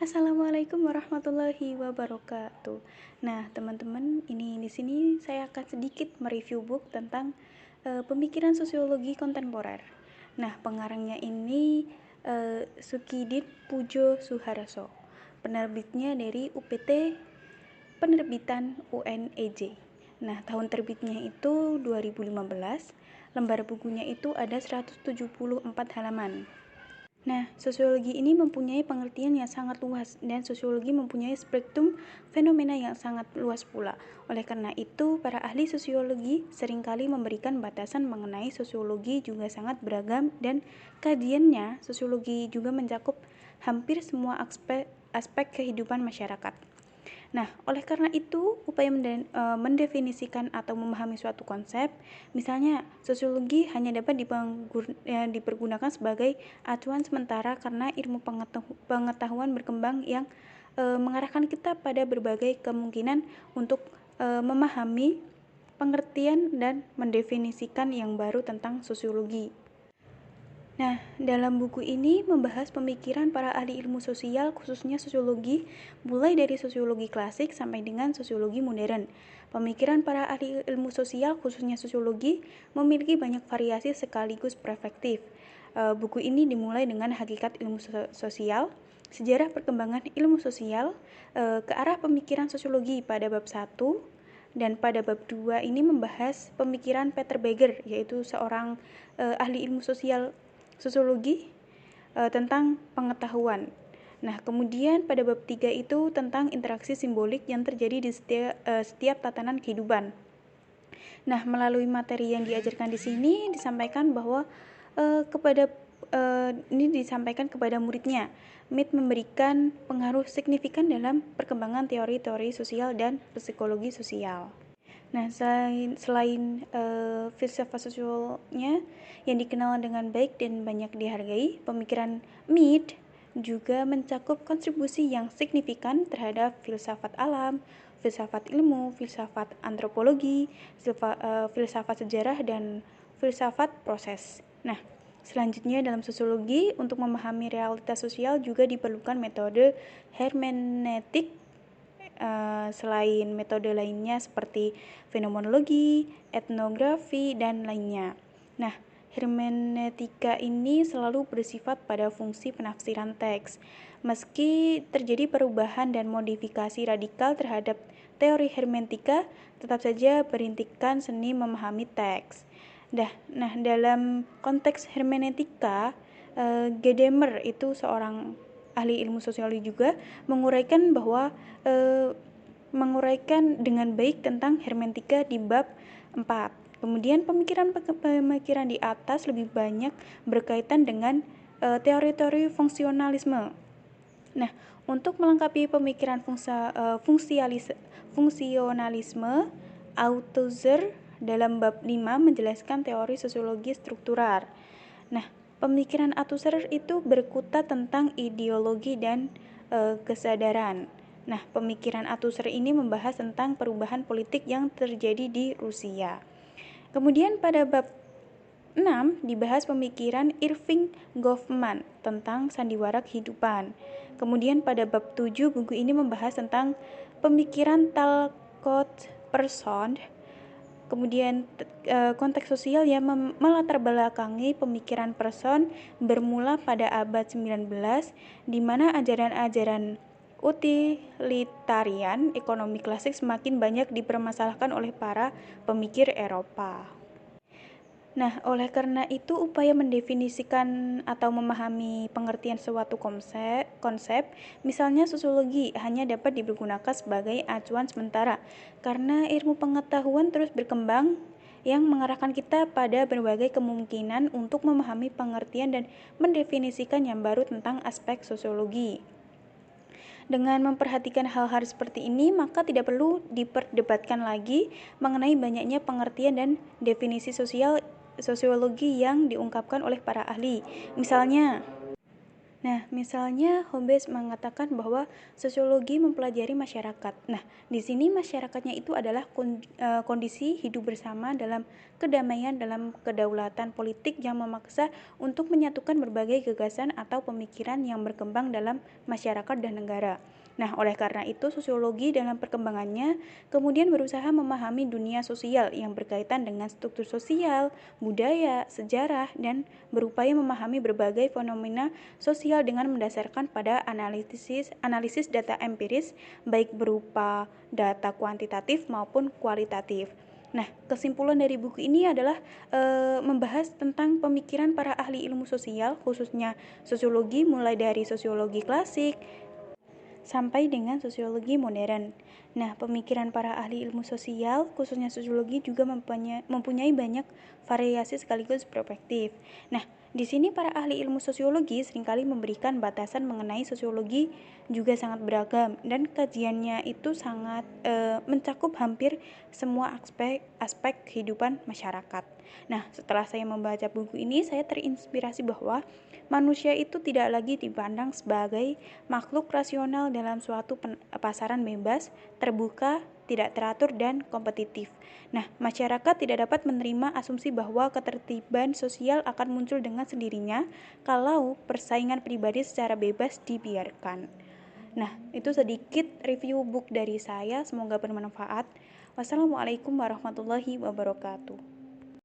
Assalamualaikum warahmatullahi wabarakatuh. Nah, teman-teman, ini di sini saya akan sedikit mereview book tentang pemikiran sosiologi kontemporer. Nah, pengarangnya ini Sukidin Pujo Suharso. Penerbitnya dari UPT Penerbitan UNEJ. Nah, tahun terbitnya itu 2015. Lembar bukunya itu ada 174 halaman. Nah, sosiologi ini mempunyai pengertian yang sangat luas dan sosiologi mempunyai spektrum fenomena yang sangat luas pula. Oleh karena itu, para ahli sosiologi seringkali memberikan batasan mengenai sosiologi juga sangat beragam dan kajiannya sosiologi juga mencakup hampir semua aspek kehidupan masyarakat. Nah, oleh karena itu, upaya mendefinisikan atau memahami suatu konsep, misalnya sosiologi hanya dapat dipergunakan sebagai acuan sementara karena ilmu pengetahuan berkembang yang mengarahkan kita pada berbagai kemungkinan untuk memahami pengertian dan mendefinisikan yang baru tentang sosiologi. Nah, dalam buku ini membahas pemikiran para ahli ilmu sosial, khususnya sosiologi, mulai dari sosiologi klasik sampai dengan sosiologi modern. Pemikiran para ahli ilmu sosial, khususnya sosiologi, memiliki banyak variasi sekaligus perspektif. Buku ini dimulai dengan hakikat ilmu sosial, sejarah perkembangan ilmu sosial, ke arah pemikiran sosiologi pada bab 1, dan pada bab 2 ini membahas pemikiran Peter Beger, yaitu seorang ahli ilmu sosiologi tentang pengetahuan. Nah, kemudian pada bab 3 itu tentang interaksi simbolik yang terjadi di setiap tatanan kehidupan. Nah, melalui materi yang diajarkan di sini disampaikan bahwa ini disampaikan kepada muridnya. MIT memberikan pengaruh signifikan dalam perkembangan teori-teori sosial dan psikologi sosial. Nah, selain filsafat sosialnya yang dikenal dengan baik dan banyak dihargai, pemikiran Mead juga mencakup kontribusi yang signifikan terhadap filsafat alam, filsafat ilmu, filsafat antropologi, filsafat sejarah, dan filsafat proses. Nah, selanjutnya dalam sosiologi, untuk memahami realitas sosial juga diperlukan metode hermeneutik. Selain metode lainnya seperti fenomenologi, etnografi, dan lainnya. Nah, hermeneutika ini selalu bersifat pada fungsi penafsiran teks. Meski terjadi perubahan dan modifikasi radikal terhadap teori hermeneutika, tetap saja berintikan seni memahami teks. Nah, dalam konteks hermeneutika, Gadamer itu seorang ahli ilmu sosiologi juga menguraikan dengan baik tentang hermeneutika di bab 4. Kemudian pemikiran di atas lebih banyak berkaitan dengan teori-teori fungsionalisme. Nah, untuk melengkapi pemikiran fungsionalisme, Althusser dalam bab 5 menjelaskan teori sosiologi struktural. Nah, pemikiran Althusser itu berkutat tentang ideologi dan kesadaran. Nah, pemikiran Althusser ini membahas tentang perubahan politik yang terjadi di Rusia. Kemudian pada bab 6 dibahas pemikiran Irving Goffman tentang sandiwara kehidupan. Kemudian pada bab 7 buku ini membahas tentang pemikiran Talcott Person. Kemudian konteks sosial yang melatar belakangi pemikiran Person bermula pada abad 19 di mana ajaran-ajaran utilitarian ekonomi klasik semakin banyak dipermasalahkan oleh para pemikir Eropa. Nah, oleh karena itu upaya mendefinisikan atau memahami pengertian suatu konsep, misalnya sosiologi, hanya dapat digunakan sebagai acuan sementara karena ilmu pengetahuan terus berkembang yang mengarahkan kita pada berbagai kemungkinan untuk memahami pengertian dan mendefinisikan yang baru tentang aspek sosiologi. Dengan memperhatikan hal-hal seperti ini, maka tidak perlu diperdebatkan lagi mengenai banyaknya pengertian dan definisi sosiologi yang diungkapkan oleh para ahli. Misalnya Hobbes mengatakan bahwa sosiologi mempelajari masyarakat. Nah, di sini masyarakatnya itu adalah kondisi hidup bersama dalam kedamaian dalam kedaulatan politik yang memaksa untuk menyatukan berbagai gagasan atau pemikiran yang berkembang dalam masyarakat dan negara. Nah, oleh karena itu, sosiologi dalam perkembangannya kemudian berusaha memahami dunia sosial yang berkaitan dengan struktur sosial, budaya, sejarah, dan berupaya memahami berbagai fenomena sosial dengan mendasarkan pada analisis data empiris, baik berupa data kuantitatif maupun kualitatif. Nah, kesimpulan dari buku ini adalah membahas tentang pemikiran para ahli ilmu sosial, khususnya sosiologi, mulai dari sosiologi klasik, sampai dengan sosiologi modern. Nah, pemikiran para ahli ilmu sosial, khususnya sosiologi, juga mempunyai banyak variasi sekaligus perspektif. Nah, di sini para ahli ilmu sosiologi seringkali memberikan batasan mengenai sosiologi juga sangat beragam, dan kajiannya itu sangat mencakup hampir semua aspek kehidupan masyarakat. Nah, setelah saya membaca buku ini, saya terinspirasi bahwa manusia itu tidak lagi dipandang sebagai makhluk rasional dalam suatu pasaran bebas, terbuka, tidak teratur, dan kompetitif. Nah, masyarakat tidak dapat menerima asumsi bahwa ketertiban sosial akan muncul dengan sendirinya kalau persaingan pribadi secara bebas dibiarkan. Nah, itu sedikit review book dari saya, semoga bermanfaat. Wassalamualaikum warahmatullahi wabarakatuh.